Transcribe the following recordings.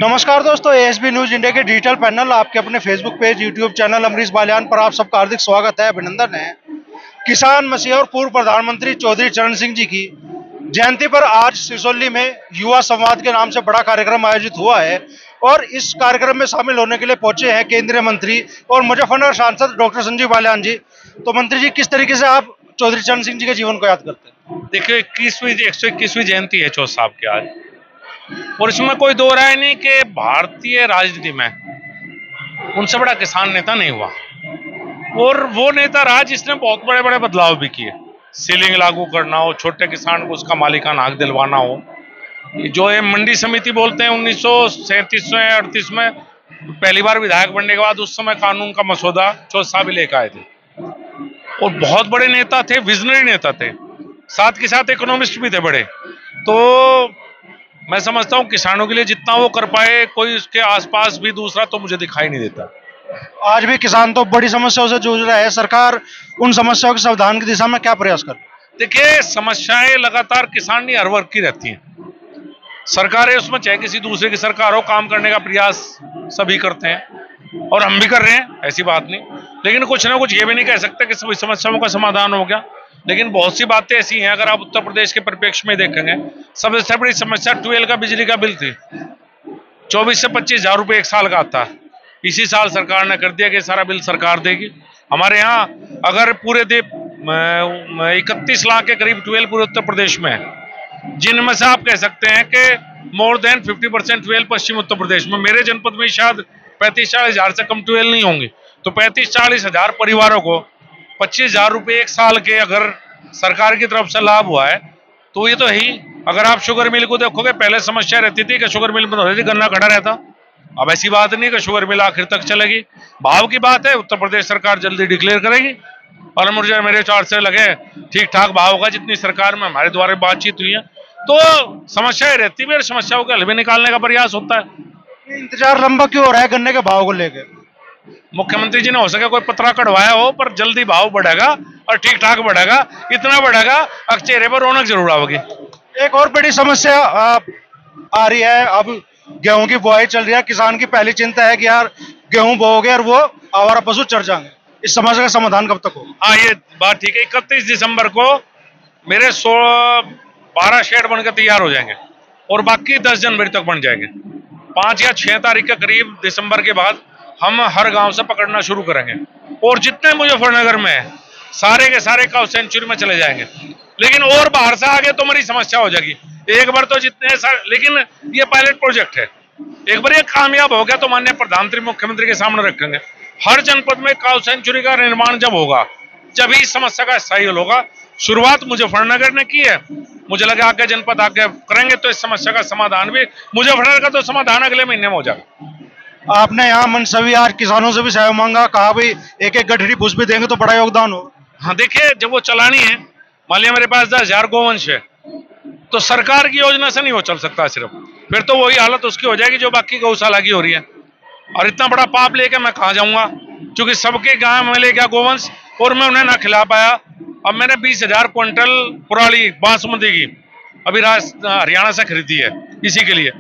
नमस्कार दोस्तों, ASB news India के डिजिटल पैनल आपके अपने Facebook page, YouTube channel Amrish Balyan पर आप सबका हार्दिक स्वागत है, अभिनंदन है। किसान मसीहा और पूर्व प्रधानमंत्री चौधरी चरण सिंह जी की जयंती पर आज सिसोली में युवा संवाद के नाम से बड़ा कार्यक्रम आयोजित हुआ है और इस कार्यक्रम में शामिल होने के लिए पहुंचे हैं केंद्रीय मंत्री और मुजफ्फरनगर सांसद डॉक्टर संजीव बालियान जी। तो मंत्री जी, किस तरीके से आप चौधरी चरण सिंह जी के जीवन को याद करते हैं? देखिए, 121वीं जयंती है चौथ साहब की आज, और इसमें कोई दो राय नहीं कि भारतीय राजनीति में उनसे बड़ा किसान नेता नहीं हुआ। और वो नेता रहा जिसने बहुत बड़े बड़े बदलाव भी किए। सीलिंग लागू करना हो, छोटे किसान को उसका मालिकाना हक दिलवाना हो, जो ये मंडी समिति बोलते हैं 1937 में 38 में पहली बार विधायक बनने के बाद उस समय कानून का मसौदा चौथ साहब ही लेकर आए थे। और बहुत बड़े नेता थे, विजनरी नेता थे, साथ के साथ इकोनॉमिस्ट भी थे बड़े। तो मैं समझता हूँ किसानों के लिए जितना वो कर पाए, कोई उसके आसपास भी दूसरा तो मुझे दिखाई नहीं देता। आज भी किसान तो बड़ी समस्याओं से जूझ रहा है। सरकार उन समस्याओं के समाधान की दिशा में क्या प्रयास कर? देखिए, समस्याएं लगातार किसान नहीं हर वर्ग की रहती हैं। सरकारें उसमें चाहे किसी दूसरे की सरकार हो, काम करने का प्रयास सभी करते हैं और हम भी कर रहे हैं, ऐसी बात नहीं। लेकिन कुछ ना कुछ ये भी नहीं कह सकते कि सभी समस्याओं का समाधान हो गया। लेकिन बहुत सी बातें ऐसी हैं, अगर आप उत्तर प्रदेश के परिप्रेक्ष्य में देखेंगे, सबसे बड़ी समस्या ट्यूबवेल का बिजली का बिल थी। 24 से 25 हजार रुपये एक साल का आता है। इसी साल सरकार ने कर दिया कि सारा बिल सरकार देगी। हमारे यहाँ अगर पूरे 31 लाख के करीब ट्यूबवेल पूरे उत्तर प्रदेश में है, जिनमें से आप कह सकते हैं कि मोर देन 50% ट्यूबवेल पश्चिम उत्तर प्रदेश में। मेरे जनपद में शायद 35-40 हजार से कम ट्यूबवेल नहीं होंगे। तो 35-40 हजार परिवारों को 25 हजार रुपये एक साल के अगर सरकार की तरफ से लाभ हुआ है तो ये तो है ही। अगर आप शुगर मिल को देखोगे, पहले समस्या रहती थी कि शुगर मिल बंद हो जाती थी, गन्ना खड़ा रहता। अब ऐसी बात नहीं कि शुगर मिल आखिर तक चलेगी। भाव की बात है, उत्तर प्रदेश सरकार जल्दी डिक्लेयर करेगी और मुझे मेरे विचार से लगे ठीक ठाक भाव होगा जितनी सरकार में हमारे द्वारा बातचीत हुई है। तो समस्याएं रहती है, समस्याओं के हल भी निकालने का प्रयास होता है। इंतजार लंबा क्यों हो रहा है गन्ने के भाव को लेकर? मुख्यमंत्री जी ने हो सके कोई पत्रा कढ़वाया हो, पर जल्दी भाव बढ़ेगा और ठीक ठाक बढ़ेगा। इतना बढ़ेगा अब चेहरे पर रौनक जरूर आएगी। एक और बड़ी समस्या आ रही है, अब गेहूं की बुआई चल रही है। किसान की पहली चिंता है कि यार गेहूं बोओगे और वो आवारा पशु चढ़ जाएंगे। इस समस्या का समाधान कब तक होगा? हाँ, ये बात ठीक है। 31 दिसंबर को मेरे 12 शेड बनकर तैयार हो जाएंगे और बाकी 10 जनवरी तक बन जाएंगे। 5 या 6 तारीख के करीब दिसंबर के बाद हम हर गांव से पकड़ना शुरू करेंगे और जितने मुजफ्फरनगर में है सारे के सारे काउ सेंचुरी में चले जाएंगे। लेकिन और बाहर से आगे तो मेरी समस्या हो जाएगी। एक बार तो जितने सारे, लेकिन ये पायलट प्रोजेक्ट है, एक बार ये कामयाब हो गया तो माननीय प्रधानमंत्री मुख्यमंत्री के सामने रखेंगे। हर जनपद में काउ सेंचुरी का निर्माण जब होगा, जब इस समस्या का स्थायी हल होगा। शुरुआत मुजफ्फरनगर ने की है, मुझे लगा आगे जनपद आगे करेंगे तो इस समस्या का समाधान भी, मुजफ्फरनगर का तो समाधान अगले महीने में हो जाएगा। आपने यहाँ मनसवी आज किसानों से भी सहयोग मांगा, कहा भाई एक एक गठरी भूस भी देंगे तो बड़ा योगदान हो। हाँ, देखिए, जब वो चलानी है, मान लिया मेरे पास 10,000 गोवंश है तो सरकार की योजना से नहीं वो चल सकता सिर्फ, फिर तो वही हालत उसकी हो जाएगी जो बाकी गौशाला की हो रही है। और इतना बड़ा पाप लेके मैं कहाँ जाऊंगा, क्योंकि सबके गांव में ले गया गोवंश और मैं उन्हें ना खिला पाया। अब मैंने 20,000 क्विंटल पुराली बासमती की अभी हरियाणा से खरीदी है इसी के लिए।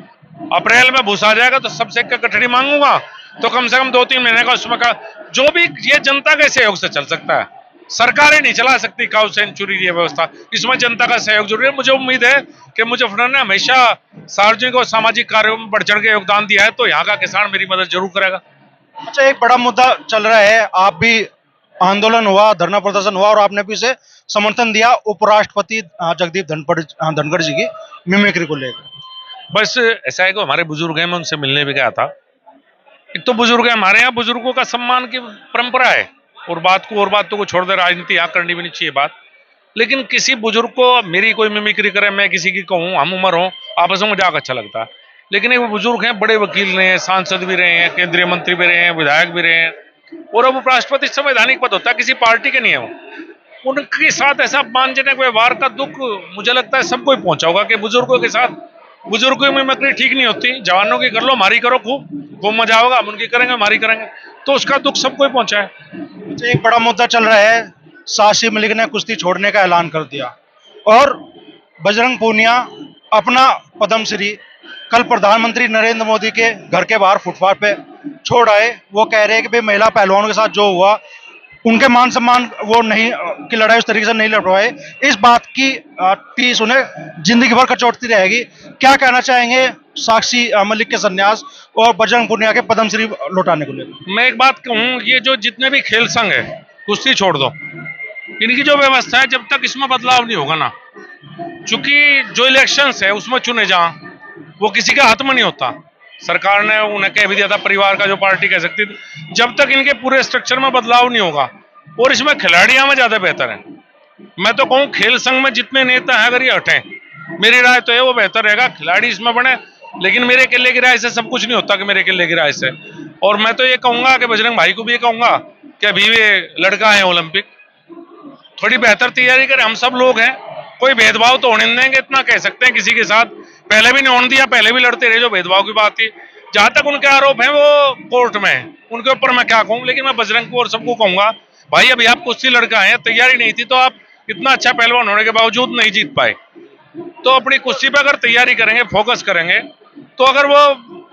अप्रैल में भूसा आ जाएगा तो सबसे गठरी मांगूंगा तो कम से कम 2-3 महीने का उसमें का जो भी, ये जनता के सहयोग से चल सकता है। सरकारें नहीं चला सकती काउ सेंचुरी ये व्यवस्था, इसमें जनता का सहयोग जरूरी है। मुझे उम्मीद है कि मुजफ्फरनगर ने हमेशा सार्वजनिक और सामाजिक कार्यों में बढ़ चढ़ के योगदान दिया है, तो यहाँ का किसान मेरी मदद जरूर करेगा। अच्छा, एक बड़ा मुद्दा चल रहा है, आप भी आंदोलन हुआ, धरना प्रदर्शन हुआ और आपने भी इसे समर्थन दिया उपराष्ट्रपति जगदीप धनखड़ जी की मिमिक्री को लेकर। बस ऐसा है कि हमारे बुजुर्ग हैं, मैं उनसे मिलने भी गया था। एक तो बुजुर्ग है, हमारे यहाँ बुजुर्गों का सम्मान की परंपरा है और बातों को छोड़ दे, राजनीति यहाँ करनी भी नहीं चाहिए बात। लेकिन किसी बुजुर्ग को मेरी कोई मिमिक्री करे, मैं किसी की कहूँ, हम उम्र हो, आपस में मजाक अच्छा लगता है। लेकिन एक बुजुर्ग हैं, बड़े वकील रहे हैं, सांसद भी रहे हैं, केंद्रीय मंत्री भी रहे हैं, विधायक भी रहे हैं, और अब उपराष्ट्रपति संवैधानिक पद होता है, किसी पार्टी के नहीं है वो। उनके साथ ऐसा अपमानजनक व्यवहार का दुख मुझे लगता है सबको ही पहुंचा होगा कि बुजुर्गों के साथ, बुजुर्गों की मिमिक्री ठीक नहीं होती। जवानों की कर लो, हमारी करो, खूब मजा होगा, हम उनकी करेंगे, हमारी करेंगे, तो उसका दुख सबको ही पहुंचा है। एक बड़ा मुद्दा चल रहा है, साक्षी मलिक ने कुश्ती छोड़ने का ऐलान कर दिया और बजरंग पूनिया अपना पद्मश्री कल प्रधानमंत्री नरेंद्र मोदी के घर के बाहर फुटपाथ पे छोड़ आए। वो कह रहे हैं कि भाई महिला पहलवानों के साथ जो हुआ, उनके मान सम्मान वो नहीं की लड़ाई उस तरीके से नहीं लड़ पाए। इस बात की टीस उन्हें जिंदगी भर कचोटती रहेगी। क्या कहना चाहेंगे साक्षी मलिक के संन्यास और बजरंग पुनिया के पद्मश्री लौटाने को लेकर? मैं एक बात कहूँ, ये जो जितने भी खेल संघ है, कुश्ती छोड़ दो, इनकी जो व्यवस्था है, जब तक इसमें बदलाव नहीं होगा ना, चूंकि जो इलेक्शंस है उसमें चुने जहां, वो किसी के हाथ में नहीं होता। सरकार ने उन्हें कह भी दिया था, परिवार का जो पार्टी कह सकती थी, जब तक इनके पूरे स्ट्रक्चर में बदलाव नहीं होगा। और इसमें खिलाड़ियां में ज्यादा बेहतर है। मैं तो कहूँ खेल संघ में जितने नेता हैं अगर ये हटें, मेरी राय तो है वो बेहतर रहेगा। खिलाड़ी इसमें बने, लेकिन मेरे किले की राय से सब कुछ नहीं होता कि मेरे किले की राय से। और मैं तो ये कहूंगा कि बजरंग भाई को भी ये कहूंगा कि अभी वे लड़का है ओलंपिक, थोड़ी बेहतर तैयारी करें। हम सब लोग हैं, कोई भेदभाव तो होने नहीं देंगे, इतना कह सकते हैं किसी के साथ। पहले भी नहीं होने दिया, पहले भी लड़ते रहे, जो भेदभाव की बात थी। जहां तक उनके आरोप हैं वो कोर्ट में है, उनके ऊपर मैं क्या कहूँ। लेकिन मैं बजरंग को और सबको कहूंगा, भाई अभी आप कुश्ती लड़का है, तैयारी नहीं थी तो आप इतना अच्छा पहलवान होने के बावजूद नहीं जीत पाए। तो अपनी कुश्ती पर अगर तैयारी करेंगे, फोकस करेंगे, तो अगर वो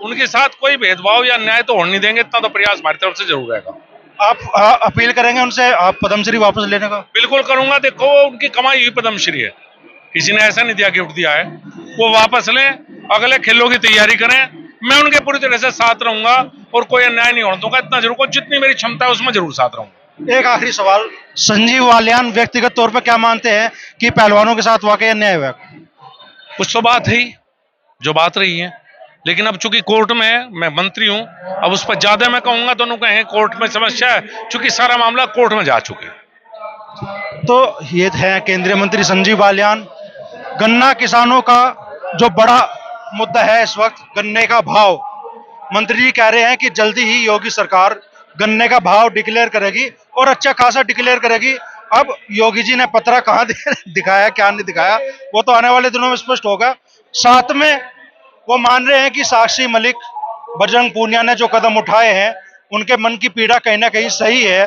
उनके साथ कोई भेदभाव या अन्याय तो होने नहीं देंगे, इतना तो प्रयास हमारी तरफ से जरूर रहेगा। आप अपील करेंगे उनसे आप पद्मश्री वापस लेने का? बिल्कुल करूंगा। देखो उनकी कमाई हुई पद्मश्री है, किसी ने ऐसा नहीं दिया गिफ्ट दिया है। वो वापस लें, अगले खेलों की तैयारी करें। मैं उनके पूरी तरह से साथ रहूंगा और कोई अन्याय नहीं होने दूंगा, इतना जरूर। जितनी मेरी क्षमता है उसमें जरूर साथ रहूंगा। एक आखिरी सवाल, संजीव बालियान व्यक्तिगत तौर पर क्या मानते हैं कि पहलवानों के साथ वाकई अन्याय हुआ? कुछ तो बात है जो बात रही है, लेकिन अब चूंकि कोर्ट में है, मैं मंत्री हूं, अब उस पर ज्यादा मैं कहूंगा दोनों कहें कोर्ट में समस्या है, चूंकि सारा मामला कोर्ट में जा चुके हैं। तो ये है केंद्रीय मंत्री संजीव बालियान। गन्ना किसानों का जो बड़ा मुद्दा है इस वक्त, गन्ने का भाव। मंत्री जी कह रहे हैं कि जल्दी ही योगी सरकार गन्ने का भाव डिक्लेयर करेगी और अच्छा खासा डिक्लेयर करेगी। अब योगी जी ने पत्रा कहाँ दिखाया, क्या नहीं दिखाया, वो तो आने वाले दिनों में स्पष्ट होगा। साथ में वो मान रहे हैं कि साक्षी मलिक, बजरंग पूनिया ने जो कदम उठाए हैं, उनके मन की पीड़ा कहीं ना कहीं सही है।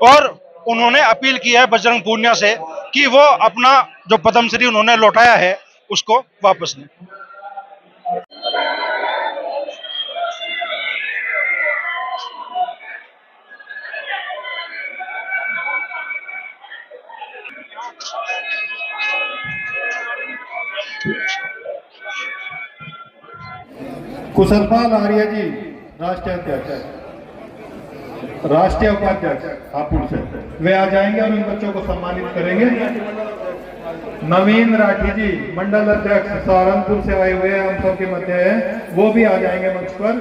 और उन्होंने अपील की है बजरंग पूनिया से कि वो अपना जो पद्मश्री उन्होंने लौटाया है उसको वापस लें। कुशलपाल आर्य जी, राष्ट्रीय अध्यक्ष, राष्ट्रीय उपाध्यक्ष हापुड़ से, वे आ जाएंगे और इन बच्चों को सम्मानित करेंगे। नवीन राठी जी, मंडल अध्यक्ष सहारनपुर से आए हुए हैं, हम सबके मध्य है, वो भी आ जाएंगे मंच पर।